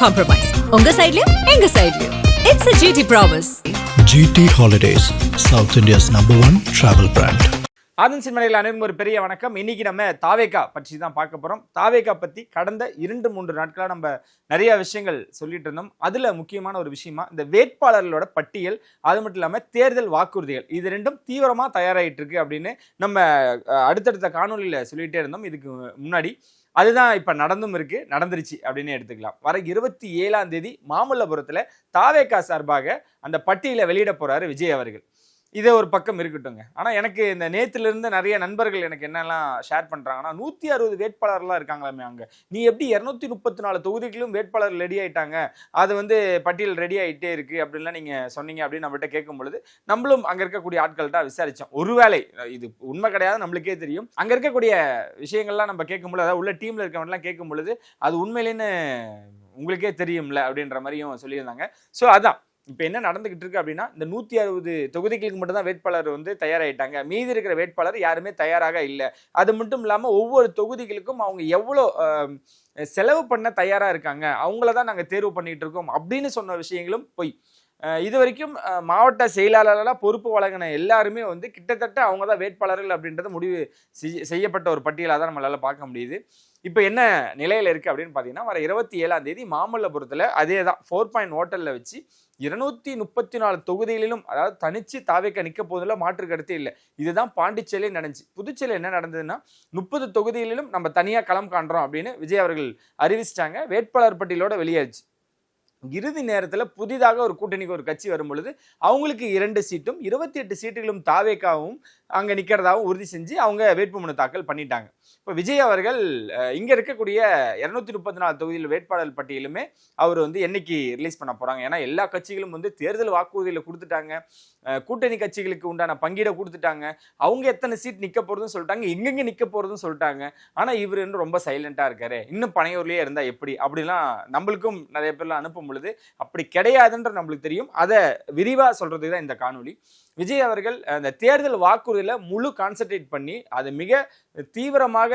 compromise. உங்க சைடுலயும் எங்க சைடுலயும். It's a GT promise. GT Holidays, South India's #1 travel brand. ஆதன் சினிமனையில் அனைவரும் ஒரு பெரிய வணக்கம். இன்னைக்கு நம்ம தாவேகா பற்றி தான் பார்க்க போறோம். தாவேகா பத்தி கடந்த 2-3 நாட்களா நம்ம நிறைய விஷயங்கள் சொல்லிட்டு இருந்தோம். அதுல முக்கியமான ஒரு விஷயமா இந்த வேட்பாளர்களோட பட்டியல், அது மட்டும் இல்லாம தேர்தல் வாக்குறுதிகள், இது ரெண்டும் தீவிரமா தயாராகிட்டு இருக்கு அப்படின்னு நம்ம அடுத்தடுத்த காணொலியில சொல்லிட்டே இருந்தோம். இதுக்கு முன்னாடி அதுதான் இப்ப நடந்துருச்சு அப்படின்னு எடுத்துக்கலாம். வர 27ஆம் தேதி மாமல்லபுரத்துல தாவேகா சார்பாக அந்த பட்டியலை வெளியிட போறாரு விஜய் அவர்கள். இதே ஒரு பக்கம் இருக்கட்டுங்க. ஆனா எனக்கு இந்த நேத்துல இருந்து நிறைய நண்பர்கள் எனக்கு என்னெல்லாம் ஷேர் பண்றாங்கன்னா, 160 வேட்பாளர்லாம் இருக்காங்களாமே அங்க, நீ எப்படி 234 தொகுதிகளிலும் வேட்பாளர் ரெடி ஆயிட்டாங்க, அது பட்டியல் ரெடி ஆயிட்டே இருக்கு அப்படின்லாம் நீங்க சொன்னீங்க அப்படின்னு நம்மகிட்ட கேட்கும் பொழுது, நம்மளும் அங்க இருக்கக்கூடிய ஆட்கள்கிட்ட விசாரிச்சோம். ஒருவேளை இது உண்மை கிடையாது, நம்மளுக்கே தெரியும். அங்க இருக்கக்கூடிய விஷயங்கள்லாம் நம்ம கேட்கும் பொழுது, அதாவது உள்ள டீம்ல இருக்கவங்கலாம் கேட்கும் பொழுது, அது உண்மையிலேன்னு உங்களுக்கே தெரியும்ல அப்படின்ற மாதிரியும் சொல்லியிருந்தாங்க. ஸோ அதான் இப்போ என்ன நடந்துகிட்டு இருக்கு அப்படின்னா, இந்த 160 தொகுதிகளுக்கு மட்டும் தான் வேட்பாளர் தயாராகிட்டாங்க. மீதி இருக்கிற வேட்பாளர் யாருமே தயாராக இல்லை. அது மட்டும் இல்லாமல் ஒவ்வொரு தொகுதிகளுக்கும் அவங்க எவ்வளோ செலவு பண்ண தயாராக இருக்காங்க, அவங்கள தான் நாங்கள் தேர்வு பண்ணிட்டு இருக்கோம் அப்படின்னு சொன்ன விஷயங்களும் பொய். இது வரைக்கும் மாவட்ட செயலாளர்களாக பொறுப்பு வழங்கின எல்லாருமே கிட்டத்தட்ட அவங்க தான் வேட்பாளர்கள் அப்படின்றது முடிவு செய்யப்பட்ட ஒரு பட்டியலாக தான் நம்மளால பார்க்க முடியுது. இப்போ என்ன நிலையில இருக்கு அப்படின்னு பார்த்தீங்கன்னா, வர 27ஆம் தேதி மாமல்லபுரத்தில் அதே தான் 4 பாயிண்ட் ஹோட்டலில் வச்சு 234 தொகுதிகளிலும், அதாவது தனிச்சு தாவேகா நிற்க போதில் மாற்று கருத்தே இல்லை. இதுதான் பாண்டிச்சேரியில் நடந்துச்சு. புதுச்சேரியில் என்ன நடந்ததுன்னா, 30 தொகுதிகளிலும் நம்ம தனியாக களம் காண்றோம் அப்படின்னு விஜய் அவர்கள் அறிவிச்சிட்டாங்க. வேட்பாளர் பட்டியலோட வெளியாச்சு. இறுதி நேரத்தில் புதிதாக ஒரு கூட்டணிக்கு ஒரு கட்சி வரும் பொழுது அவங்களுக்கு 2 சீட்டும் 28 சீட்டுகளும் தாவேகாவும் அங்கே நிற்கிறதாவும் உறுதி செஞ்சு அவங்க வேட்புமனு தாக்கல் பண்ணிட்டாங்க. இப்போ விஜய் அவர்கள் இங்கே இருக்கக்கூடிய 234 தொகுதியில் வேட்பாளர் பட்டியலுமே அவர் என்னைக்கு ரிலீஸ் பண்ண போகிறாங்க? ஏன்னா எல்லா கட்சிகளும் தேர்தல் வாக்குறுதியில் கொடுத்துட்டாங்க, கூட்டணி கட்சிகளுக்கு உண்டான பங்கீடை கொடுத்துட்டாங்க, அவங்க எத்தனை சீட் நிற்க போகிறதுன்னு சொல்லிட்டாங்க, எங்கெங்கே நிற்க போகிறதுன்னு சொல்லிட்டாங்க. ஆனால் இவர் ரொம்ப சைலண்ட்டாக இருக்காரு, இன்னும் பனையூர்லேயே இருந்தால் எப்படி அப்படிலாம் நம்மளுக்கும் நிறைய பேர்லாம் அனுப்பும் பொழுது அப்படி கிடையாதுன்ற நம்மளுக்கு தெரியும். அதை விரிவாக சொல்றது தான் இந்த காணொலி. விஜய் அவர்கள் அந்த தேர்தல் வாக்குறுதியில முழு கான்சென்ட்ரேட் பண்ணி அது மிக தீவிரமாக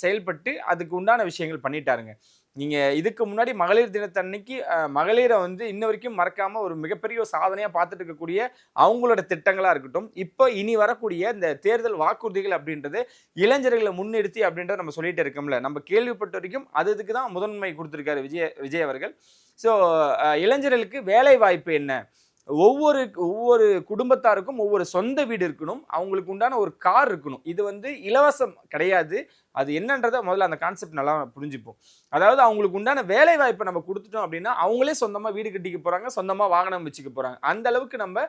செயல்பட்டு அதுக்கு உண்டான விஷயங்கள் பண்ணிட்டாருங்க. நீங்க இதுக்கு முன்னாடி மகளிர் தினத்தன்னைக்கு மகளிரை இன்ன வரைக்கும் மறக்காம ஒரு மிகப்பெரிய சாதனையா பார்த்துட்டு இருக்கக்கூடிய அவங்களோட திட்டங்களா இருக்கட்டும், இப்போ இனி வரக்கூடிய இந்த தேர்தல் வாக்குறுதிகள் அப்படின்றது இளைஞர்களை முன்னிறுத்தி அப்படின்றத நம்ம சொல்லிட்டு இருக்கோம்ல, நம்ம கேள்விப்பட்ட வரைக்கும் அதுக்கு தான் முதன்மை கொடுத்திருக்காரு விஜய் அவர்கள். ஸோ இளைஞர்களுக்கு வேலை வாய்ப்பு என்ன, ஒவ்வொரு குடும்பத்தாருக்கும் ஒவ்வொரு சொந்த வீடு இருக்கணும், அவங்களுக்கு உண்டான ஒரு கார் இருக்கணும். இது இலவசம் கிடையாது. அது என்னன்றதை முதல்ல அந்த கான்செப்ட் நல்லா புரிஞ்சுப்போம். அதாவது அவங்களுக்கு உண்டான வேலை வாய்ப்பை நம்ம கொடுத்துட்டோம் அப்படின்னா அவங்களே சொந்தமா வீடு கட்டிக்க போறாங்க, சொந்தமா வாகனம் வச்சுக்க போறாங்க. அந்த அளவுக்கு நம்ம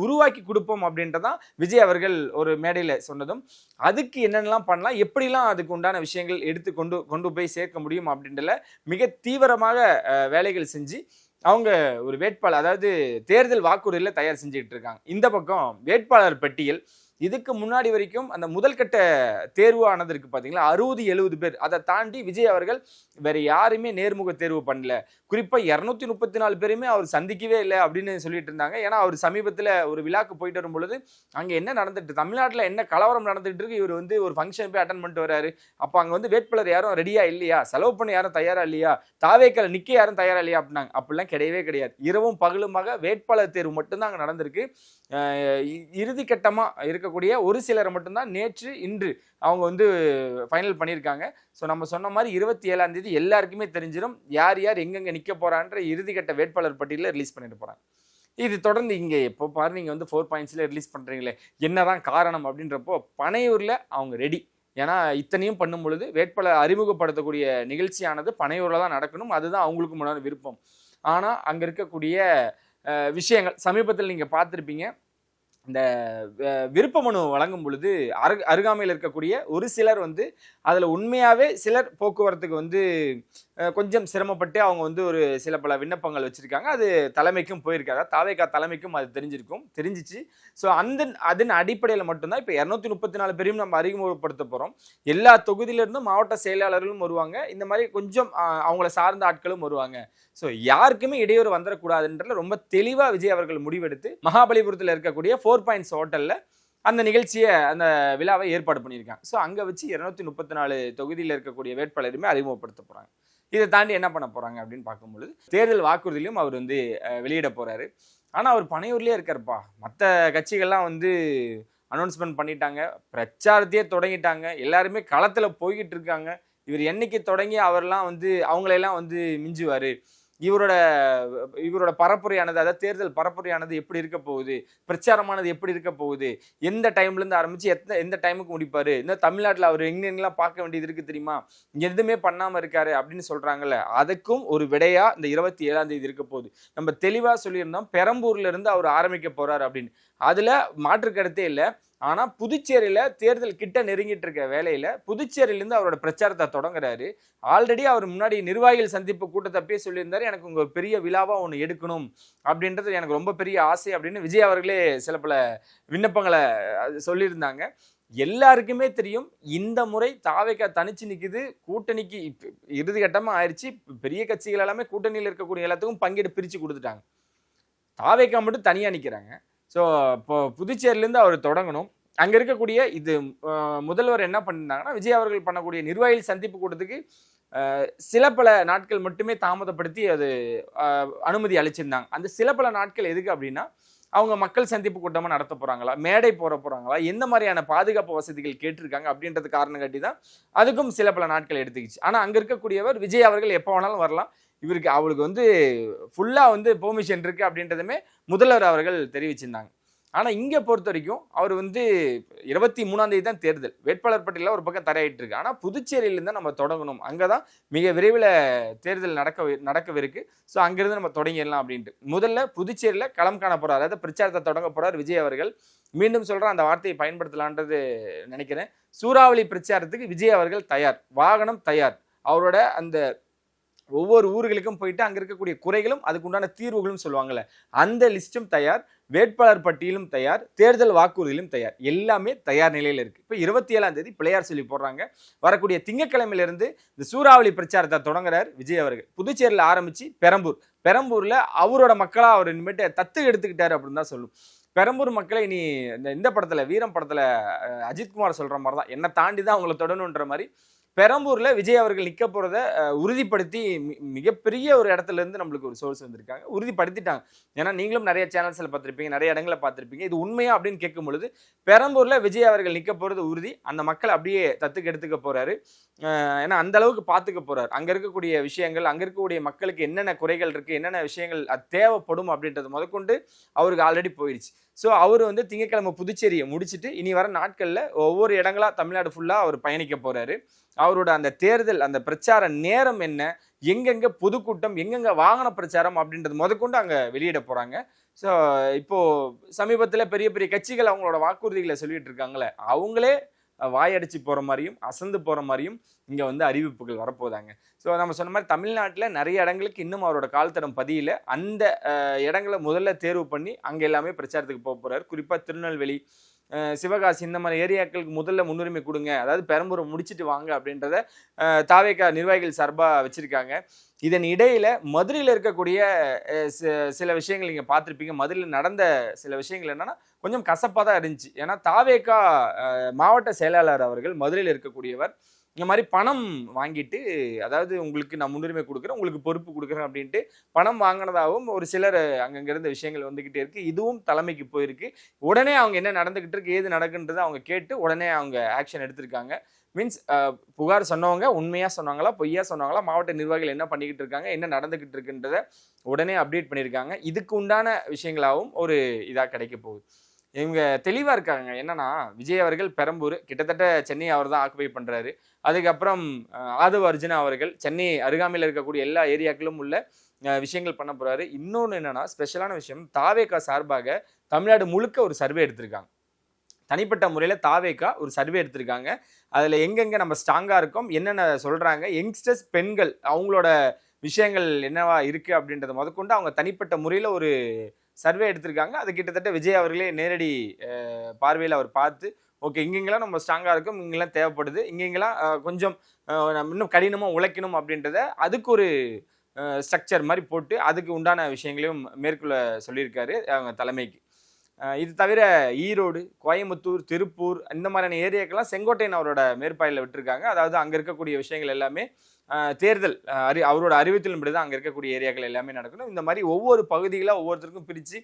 உருவாக்கி கொடுப்போம் அப்படின்றதான் விஜய் அவர்கள் ஒரு மேடையில சொன்னதும், அதுக்கு என்னென்னலாம் பண்ணலாம், எப்படிலாம் அதுக்கு உண்டான விஷயங்கள் எடுத்து கொண்டு போய் சேர்க்க முடியும் அப்படின்றல மிக தீவிரமாக வேலைகள் செஞ்சு அவங்க ஒரு வேட்பாளர், அதாவது தேர்தல் வாக்குறுதியில் தயார் செஞ்சுக்கிட்டு இருக்காங்க. இந்த பக்கம் வேட்பாளர் பட்டியல், இதுக்கு முன்னாடி வரைக்கும் அந்த முதல் கட்ட தேர்வு ஆனது இருக்கு பார்த்தீங்களா, 60-70 பேர். அதை தாண்டி விஜய் அவர்கள் வேற யாருமே நேர்முக தேர்வு பண்ணல. குறிப்பாக 234 பேருமே அவர் சந்திக்கவே இல்லை அப்படின்னு சொல்லிட்டு இருந்தாங்க. ஏன்னா அவர் சமீபத்தில் ஒரு விழாக்கு போயிட்டு வரும் பொழுது அங்கே என்ன நடந்துட்டு, தமிழ்நாட்டில் என்ன கலவரம் நடந்துட்டு இருக்கு, இவர் ஒரு ஃபங்க்ஷன் போய் அட்டன் பண்ணிட்டு வராரு. அப்போ அங்கே வேட்பாளர் யாரும் ரெடியா இல்லையா, செலவு பண்ண யாரும் தயாரா இல்லையா, தாவேக்கால நிற்க யாரும் தயாரா இல்லையா அப்படின்னாங்க. அப்படிலாம் கிடையவே கிடையாது. இரவும் பகலுமாக வேட்பாளர் தேர்வு மட்டும்தான் அங்கே நடந்திருக்கு. இறுதி கட்டமாக இருக்கக்கூடிய ஒரு சிலரை மட்டும்தான் நேற்று இன்று அவங்க ஃபைனல் பண்ணியிருக்காங்க. ஸோ நம்ம சொன்ன மாதிரி 27ஆம் தேதி எல்லாருக்குமே தெரிஞ்சிடும் யார் யார் எங்கெங்கே நிற்க போகிறான்ற இறுதிக்கட்ட வேட்பாளர் பட்டியலில் ரிலீஸ் பண்ணிட்டு போகிறாங்க. இது தொடர்ந்து இங்கே இப்போ பாரு, நீங்கள் 4 பாயிண்ட்ஸில் ரிலீஸ் பண்ணுறீங்களே, என்னதான் காரணம் அப்படின்றப்போ பனையூரில் அவங்க ரெடி. ஏன்னா இத்தனையும் பண்ணும் பொழுது வேட்பாளர் அறிமுகப்படுத்தக்கூடிய நிகழ்ச்சியானது பனையூரில் தான் நடக்கணும், அதுதான் அவங்களுக்கு முன்னாடி விருப்பம். ஆனால் அங்கே இருக்கக்கூடிய விஷயங்கள் சமீபத்தில் நீங்கள் பார்த்துருப்பீங்க, இந்த விருப்ப மனு வழங்கும் பொழுது அருகாமையில் இருக்கக்கூடிய ஒரு சிலர் அதில் உண்மையாகவே சிலர் போக்குவரத்துக்கு கொஞ்சம் சிரமப்பட்டு அவங்க ஒரு சில பல விண்ணப்பங்கள் வச்சுருக்காங்க. அது தலைமைக்கும் போயிருக்காங்க, தாவேகா தலைமைக்கும் அது தெரிஞ்சிச்சு. ஸோ அதன் அடிப்படையில் மட்டும்தான் இப்போ 234 பேரையும் நம்ம அறிமுகப்படுத்த போகிறோம். எல்லா தொகுதியிலிருந்தும் மாவட்ட செயலாளர்களும் வருவாங்க, இந்த மாதிரி கொஞ்சம் அவங்கள சார்ந்த ஆட்களும் வருவாங்க. ஸோ யாருக்குமே இடையூறு வந்துடக்கூடாதுன்றதுல ரொம்ப தெளிவாக விஜய் அவர்கள் முடிவெடுத்து மகாபலிபுரத்தில் இருக்கக்கூடிய 4 பாயிண்ட்ஸ் ஹோட்டலில் அந்த நிகழ்ச்சியை, அந்த விழாவை ஏற்பாடு பண்ணியிருக்காங்க. ஸோ அங்கே வச்சு 234 தொகுதியில் இருக்கக்கூடிய வேட்பாளருமே அறிமுகப்படுத்த போகிறாங்க. இதை தாண்டி என்ன பண்ண போறாங்க அப்படின்னு பார்க்கும்பொழுது தேர்தல் வாக்குறுதியிலும் அவர் வந்து வெளியிட போறாரு. ஆனா அவர் பனையூர்லயே இருக்காருப்பா. மற்ற கட்சிகள்லாம் வந்து அனௌன்ஸ்மெண்ட் பண்ணிட்டாங்க, பிரச்சாரத்தையே தொடங்கிட்டாங்க, எல்லாருமே களத்துல போய்கிட்டு இருக்காங்க. இவர் என்னைக்கு தொடங்கி அவர்லாம் வந்து அவங்களையெல்லாம் வந்து மிஞ்சுவாரு, இவரோட பரப்புரையானது, அதாவது தேர்தல் பரப்புரையானது எப்படி இருக்க போகுது, பிரச்சாரமானது எப்படி இருக்க போகுது, எந்த டைம்ல இருந்து ஆரம்பிச்சு எந்த டைமுக்கு முடிப்பாரு, இந்த தமிழ்நாட்டில் அவர் எங்கெங்கெல்லாம் பார்க்க வேண்டியது இருக்கு தெரியுமா, எதுவுமே பண்ணாம இருக்காரு அப்படின்னு சொல்றாங்கல்ல, அதுக்கும் ஒரு விடையா இந்த 27ஆம் தேதி இருக்க போகுது. நம்ம தெளிவா சொல்லியிருந்தோம் பெரம்பூர்ல இருந்து அவர் ஆரம்பிக்க போறாரு அப்படின்னு. அதுல மாற்று கருத்தே இல்லை. ஆனா புதுச்சேரியில தேர்தல் கிட்ட நெருங்கிட்டு இருக்க வேலையில புதுச்சேரியிலிருந்து அவரோட பிரச்சாரத்தை தொடங்குறாரு. ஆல்ரெடி அவர் முன்னாடி நிர்வாகிகள் சந்திப்பு கூட்டத்தப்பே சொல்லியிருந்தாரு, எனக்கு உங்க பெரிய விழாவா ஒன்று எடுக்கணும் அப்படின்றது எனக்கு ரொம்ப பெரிய ஆசை அப்படின்னு விஜய் அவர்களே சில பல விண்ணப்பங்களை சொல்லியிருந்தாங்க. எல்லாருக்குமே தெரியும் இந்த முறை தாவேகா தனிச்சு நிக்குது, கூட்டணிக்கு இறுதி கட்டமா ஆயிடுச்சு. பெரிய கட்சிகள் எல்லாமே கூட்டணியில் இருக்கக்கூடிய எல்லாத்துக்கும் பங்கீடு பிரிச்சு கொடுத்துட்டாங்க. தாவேகா மட்டும் தனியா நிக்கிறாங்க. ஸோ இப்போ புதுச்சேரியிலேருந்து அவர் தொடங்கணும். அங்கே இருக்கக்கூடிய இது முதல்வர் என்ன பண்ணியிருந்தாங்கன்னா, விஜய் அவர்கள் பண்ணக்கூடிய நிர்வாகிகள் சந்திப்பு கூட்டத்துக்கு சில பல நாட்கள் மட்டுமே தாமதப்படுத்தி அது அனுமதி அளிச்சிருந்தாங்க. அந்த சில பல நாட்கள் எதுக்கு அப்படின்னா, அவங்க மக்கள் சந்திப்பு கூட்டமாக நடத்த போகிறாங்களா, மேடை போகிறாங்களா, எந்த மாதிரியான பாதுகாப்பு வசதிகள் கேட்டிருக்காங்க அப்படின்றது காரணம் காட்டி தான் அதுக்கும் சில பல நாட்கள் எடுத்துக்கிச்சு. ஆனால் அங்கே இருக்கக்கூடியவர் விஜய் அவர்கள் எப்போ வேணாலும் வரலாம், அவருக்கு வந்து ஃபுல்லாக வந்து பெர்மிஷன் இருக்குது அப்படின்றதுமே முதல்வர் அவர்கள் தெரிவிச்சிருந்தாங்க. ஆனால் இங்கே பொறுத்த வரைக்கும் அவர் வந்து 23ஆம் தேதி தான் தேர்தல், வேட்பாளர் பட்டியலில் ஒரு பக்கம் தரையாயிட்டு இருக்கு. ஆனால் புதுச்சேரியிலேருந்து நம்ம தொடங்கணும், அங்கே தான் மிக விரைவில் தேர்தல் நடக்கவிருக்கு. ஸோ அங்கேருந்து நம்ம தொடங்கிடலாம் அப்படின்ட்டு முதல்ல புதுச்சேரியில் களம் காண போகிறார், அதாவது பிரச்சாரத்தை தொடங்க போகிறார் விஜய் அவர்கள். மீண்டும் சொல்கிறேன், அந்த வார்த்தையை பயன்படுத்தலான்றது நினைக்கிறேன். சூறாவளி பிரச்சாரத்துக்கு விஜய் அவர்கள் தயார், வாகனம் தயார், அவரோட அந்த ஒவ்வொரு ஊர்களுக்கும் போயிட்டு அங்கே இருக்கக்கூடிய குறைகளும் அதுக்கு உண்டான தீர்வுகளும் சொல்லுவாங்கல்ல, அந்த லிஸ்டும் தயார், வேட்பாளர் பட்டியலும் தயார், தேர்தல் வாக்குறுதியிலும் தயார், எல்லாமே தயார் நிலையில் இருக்கு. இப்போ 27ஆம் தேதி பிள்ளையார் சொல்லி போடுறாங்க. வரக்கூடிய திங்கட்கிழமையிலிருந்து இந்த சூறாவளி பிரச்சாரத்தை தொடங்குறார் விஜய் அவர்கள். புதுச்சேரியில் ஆரம்பிச்சு பெரம்பூர்ல அவரோட மக்களா அவர் இனிமேட்டு தத்து எடுத்துக்கிட்டாரு அப்படின்னு தான் சொல்லும். பெரம்பூர் மக்களை இனி இந்த படத்துல வீரம் படத்துல அஜித்குமார் சொல்ற மாதிரி தான், என்னை தாண்டி தான் அவங்களை தொடணுன்ற மாதிரி பெரம்பூர்ல விஜய் அவர்கள் நிக்க போறத உறுதிப்படுத்தி மிகப்பெரிய ஒரு இடத்துல இருந்து நம்மளுக்கு ஒரு சோர்ஸ் வந்திருக்காங்க, உறுதிப்படுத்திட்டாங்க. ஏன்னா நீங்களும் நிறைய சேனல்ஸ்ல பார்த்திருப்பீங்க, நிறைய இடங்களை பார்த்திருப்பீங்க. இது உண்மையா அப்படின்னு கேட்கும் பொழுது பெரம்பூர்ல விஜய் அவர்கள் நிக்க போறது உறுதி. அந்த மக்கள் அப்படியே தத்துக்கு எடுத்துக்க போறாரு. ஏன்னா அந்த அளவுக்கு பார்த்துக்க போறாரு. அங்க இருக்கக்கூடிய விஷயங்கள், அங்க இருக்கக்கூடிய மக்களுக்கு என்னென்ன குறைகள் இருக்கு, என்னென்ன விஷயங்கள் அது தேவைப்படும் அப்படின்றது முதற்கொண்டு அவருக்கு ஆல்ரெடி போயிடுச்சு. ஸோ அவர் வந்து திங்கட்கிழமை புதுச்சேரியை முடிச்சுட்டு இனி வர நாட்களில் ஒவ்வொரு இடங்களா தமிழ்நாடு ஃபுல்லாக அவர் பயணிக்க போறாரு. அவரோட அந்த தேர்தல் அந்த பிரச்சார நேரம் என்ன, எங்கெங்க பொதுக்கூட்டம், எங்கெங்க வாகன பிரச்சாரம் அப்படின்றது முதற்கொண்டு அங்கே வெளியிட போறாங்க. ஸோ இப்போ சமீபத்தில் பெரிய பெரிய கட்சிகள் அவங்களோட வாக்குறுதிகளை சொல்லிட்டு இருக்காங்களே, அவங்களே வாயடிச்சு போற மாதிரியும் அசந்து போற மாதிரியும் இங்க வந்து அறிவிப்புகள் வரப்போதாங்க. ஸோ நம்ம சொன்ன மாதிரி தமிழ்நாட்டில் நிறைய இடங்களுக்கு இன்னும் அவரோட கால்தடம் பதியில, அந்த இடங்களை முதல்ல தேர்வு பண்ணி அங்க எல்லாமே பிரச்சாரத்துக்கு போக போறாரு. குறிப்பா திருநெல்வேலி, சிவகாசி இந்த மாதிரி ஏரியாக்களுக்கு முதல்ல முன்னுரிமை கொடுங்க, அதாவது பெரம்பூரை முடிச்சுட்டு வாங்க அப்படின்றத தாவேகா நிர்வாகிகள் சார்பாக வச்சிருக்காங்க. இதன் இடையில மதுரையில் இருக்கக்கூடிய சில விஷயங்கள் நீங்க பார்த்துருப்பீங்க. மதுரையில் நடந்த சில விஷயங்கள் என்னன்னா கொஞ்சம் கசப்பாக தான் இருந்துச்சு. ஏன்னா தாவேகா மாவட்ட செயலாளர் அவர்கள் மதுரையில் இருக்கக்கூடியவர் இந்த மாதிரி பணம் வாங்கிட்டு, அதாவது உங்களுக்கு நான் முன்னுரிமை கொடுக்குறேன், உங்களுக்கு பொறுப்பு கொடுக்குறேன் அப்படின்ட்டு பணம் வாங்கினதாகவும் ஒரு சிலர் அங்கங்க இருந்த விஷயங்கள் வந்துகிட்டே இருக்கு. இதுவும் தலைமைக்கு போயிருக்கு. உடனே அவங்க என்ன நடந்துகிட்டு இருக்கு, ஏது நடக்குன்றதை அவங்க கேட்டு உடனே அவங்க ஆக்ஷன் எடுத்திருக்காங்க. மீன்ஸ் புகார் சொன்னவங்க உண்மையா சொன்னாங்களா, பொய்யா சொன்னாங்களா, மாவட்ட நிர்வாகிகள் என்ன பண்ணிக்கிட்டு இருக்காங்க, என்ன நடந்துகிட்டு இருக்குன்றத உடனே அப்டேட் பண்ணியிருக்காங்க. இதுக்கு உண்டான விஷயங்களாகவும் ஒரு இதாக கிடைக்க போகுது. இவங்க தெளிவாக இருக்காங்க. என்னன்னா விஜய் அவர்கள் பெரம்பூர் கிட்டத்தட்ட சென்னை அவர் தான் ஆக்குபை பண்ணுறாரு. அதுக்கப்புறம் ஆதவ அர்ஜுனா அவர்கள் சென்னை அருகாமையில் இருக்கக்கூடிய எல்லா ஏரியாக்களும் உள்ள விஷயங்கள் பண்ண போகிறாரு. இன்னொன்று என்னன்னா ஸ்பெஷலான விஷயம், தாவேகா சார்பாக தமிழ்நாடு முழுக்க ஒரு சர்வே எடுத்திருக்காங்க. தனிப்பட்ட முறையில் தாவேகா ஒரு சர்வே எடுத்திருக்காங்க. அதில் எங்கெங்கே நம்ம ஸ்ட்ராங்காக இருக்கோம், என்னென்ன சொல்கிறாங்க, யங்ஸ்டர்ஸ் பெண்கள் அவங்களோட விஷயங்கள் என்னவா இருக்குது அப்படின்றத முதற்கொண்டு அவங்க தனிப்பட்ட முறையில் ஒரு சர்வே எடுத்திருக்காங்க. அது கிட்டத்தட்ட விஜய் அவர்களே நேரடி பார்வையில் அவர் பார்த்து, ஓகே இங்கெங்கெல்லாம் நம்ம ஸ்ட்ராங்காக இருக்கும், இங்கெல்லாம் தேவைப்படுது, இங்கெங்கெல்லாம் கொஞ்சம் நம்ம இன்னும் கடினமாக உழைக்கணும் அப்படின்றத அதுக்கு ஒரு ஸ்ட்ரக்சர் மாதிரி போட்டு அதுக்கு உண்டான விஷயங்களையும் மேற்கொள்ள சொல்லியிருக்காரு அவங்க தலைமைக்கு. இது தவிர ஈரோடு, கோயம்புத்தூர், திருப்பூர் இந்த மாதிரியான ஏரியாக்கெல்லாம் செங்கோட்டையன் அவரோட மேற்பார்வையில் விட்டுருக்காங்க. அதாவது அங்கே இருக்கக்கூடிய விஷயங்கள் எல்லாமே தேர்தல் அவரோட அறிவித்தலின்படி தான் அங்கே இருக்கக்கூடிய ஏரியாக்கள் எல்லாமே நடக்கணும். இந்த மாதிரி ஒவ்வொரு பகுதிகளாக ஒவ்வொருத்தருக்கும் பிரித்து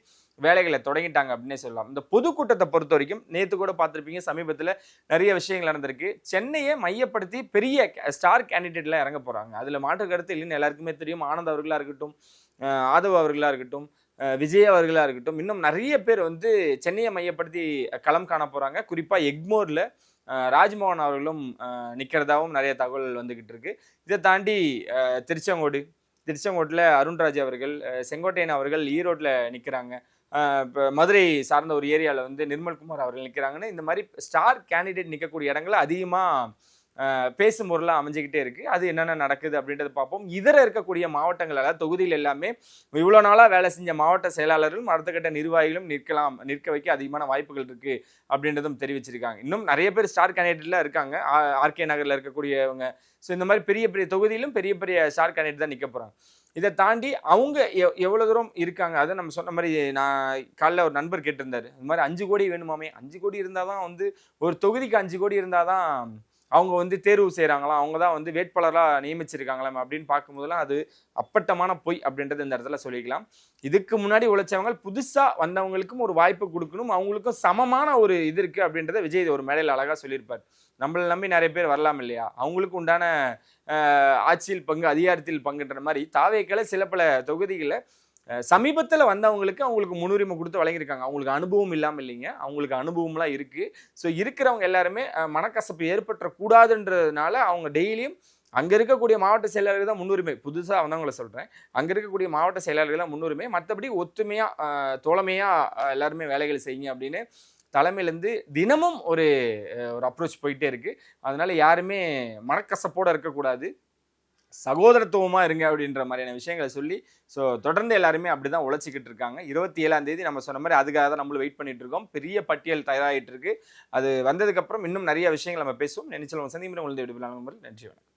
வேலைகளை தொடங்கிட்டாங்க அப்படின்னே சொல்லலாம். இந்த பொதுக்கூட்டத்தை பொறுத்த வரைக்கும் நேற்று கூட பார்த்துருப்பீங்க, சமீபத்தில் நிறைய விஷயங்கள் நடந்திருக்கு. சென்னையை மையப்படுத்தி பெரிய ஸ்டார் கேண்டிடேட்லாம் இறங்க போகிறாங்க. அதில் மாற்று கருத்து இல்லைன்னு எல்லாருக்குமே தெரியும். ஆனந்த் அவர்களாக இருக்கட்டும், ஆதவ் அவர்களாக இருக்கட்டும், விஜய் அவர்களாக இருக்கட்டும், இன்னும் நிறைய பேர் வந்து சென்னையை மையப்படுத்தி களம் காண போகிறாங்க. குறிப்பாக எக்மோரில் ராஜ்மோகன் அவர்களும் நிற்கிறதாவும் நிறைய தகவல் வந்துக்கிட்டு இருக்கு. இதை தாண்டி திருச்செங்கோட்டில் அருண்ராஜ் அவர்கள், செங்கோட்டையன் அவர்கள் ஈரோட்டில் நிற்கிறாங்க. இப்போ மதுரை சார்ந்த ஒரு ஏரியாவில் வந்து நிர்மல்குமார் அவர்கள் நிற்கிறாங்கன்னு இந்த மாதிரி ஸ்டார் கேண்டிடேட் நிற்கக்கூடிய இடங்களை அதிகமாக பேசும் பொருளாக அமைஞ்சிக்கிட்டே இருக்குது. அது என்னென்ன நடக்குது அப்படின்றத பார்ப்போம். இதர இருக்கக்கூடிய மாவட்டங்கள், அதாவது தொகுதியில் எல்லாமே இவ்வளோ நாளாக வேலை செஞ்ச மாவட்ட செயலாளர்களும் அடுத்த கட்ட நிர்வாகிகளும் நிற்க வைக்க அதிகமான வாய்ப்புகள் இருக்குது அப்படின்றதும் தெரிவிச்சிருக்காங்க. இன்னும் நிறைய பேர் ஸ்டார் கேண்டிடேட்லாம் இருக்காங்க. ஆர்கே நகரில் இருக்கக்கூடியவங்க. ஸோ இந்த மாதிரி பெரிய பெரிய தொகுதியிலும் பெரிய பெரிய ஸ்டார் கேண்டிடேட் தான் நிற்க போகிறாங்க. இதை தாண்டி அவங்க எவ்வளோ தூரம் இருக்காங்க, அதை நம்ம சொன்ன மாதிரி நான் காலைல ஒரு நண்பர் கேட்டிருந்தாரு, இந்த மாதிரி 5 கோடி வேணுமாமே. 5 கோடி இருந்தால் தான் வந்து ஒரு தொகுதிக்கு 5 கோடி இருந்தால் தான் அவங்க வந்து தேர்வு செய்கிறாங்களாம், அவங்க தான் வந்து வேட்பாளராக நியமிச்சிருக்காங்களாம் அப்படின்னு பார்க்கும்போதெல்லாம் அது அப்பட்டமான பொய் அப்படின்றது இந்த இடத்துல சொல்லிக்கலாம். இதுக்கு முன்னாடி உழைச்சவங்க புதுசாக வந்தவங்களுக்கும் ஒரு வாய்ப்பு கொடுக்கணும், அவங்களுக்கும் சமமான ஒரு இது இருக்குது அப்படின்றத விஜய் ஒரு மேடையில் அழகாக சொல்லியிருப்பார். நம்மளை நம்பி நிறைய பேர் வரலாம் இல்லையா, அவங்களுக்கு உண்டான ஆட்சியில் பங்கு, அதிகாரத்தில் பங்குன்ற மாதிரி தாவேக்களை சில பல தொகுதிகளில் சமீபத்தில் வந்தவங்களுக்கு அவங்களுக்கு முன்னுரிமை கொடுத்து வழங்கியிருக்காங்க. அவங்களுக்கு அனுபவம் இல்லாமல் இல்லைங்க, அவங்களுக்கு அனுபவம்லாம் இருக்குது. ஸோ இருக்கிறவங்க எல்லாருமே மனக்கசப்பு ஏற்பட்டுறக்கூடாதுன்றதுனால அவங்க டெய்லியும் அங்கே இருக்கக்கூடிய மாவட்ட செயலாளர்கள் தான் முன்னுரிமை. புதுசாக வந்தவங்கள சொல்கிறேன், அங்கே இருக்கக்கூடிய மாவட்ட செயலாளர்கள் தான் முன்னுரிமை. மற்றபடி ஒத்துமையாக தோழமையாக எல்லாருமே வேலைகள் செய்யுங்க அப்படின்னு தலைமையிலேருந்து தினமும் ஒரு அப்ரோச் போயிட்டே இருக்குது. அதனால யாருமே மனக்கசப்போடு இருக்கக்கூடாது, சகோதரத்துவமாக இருங்க அப்படின்ற மாதிரியான விஷயங்களை சொல்லி ஸோ தொடர்ந்து எல்லாருமே அப்படி தான் உழைச்சிக்கிட்டு இருக்காங்க. 27ஆம் தேதி நம்ம சொன்ன மாதிரி அதுக்காக தான் நம்மளும் வெயிட் பண்ணிட்டு இருக்கோம். பெரிய பட்டியல் தயாராகிட்டு இருக்கு. அது வந்ததுக்கப்புறம் இன்னும் நிறைய விஷயங்கள் நம்ம பேசுவோம். நினைச்சல் சந்திமுறை உங்களை விடுபடலாம். நன்றி, வணக்கம்.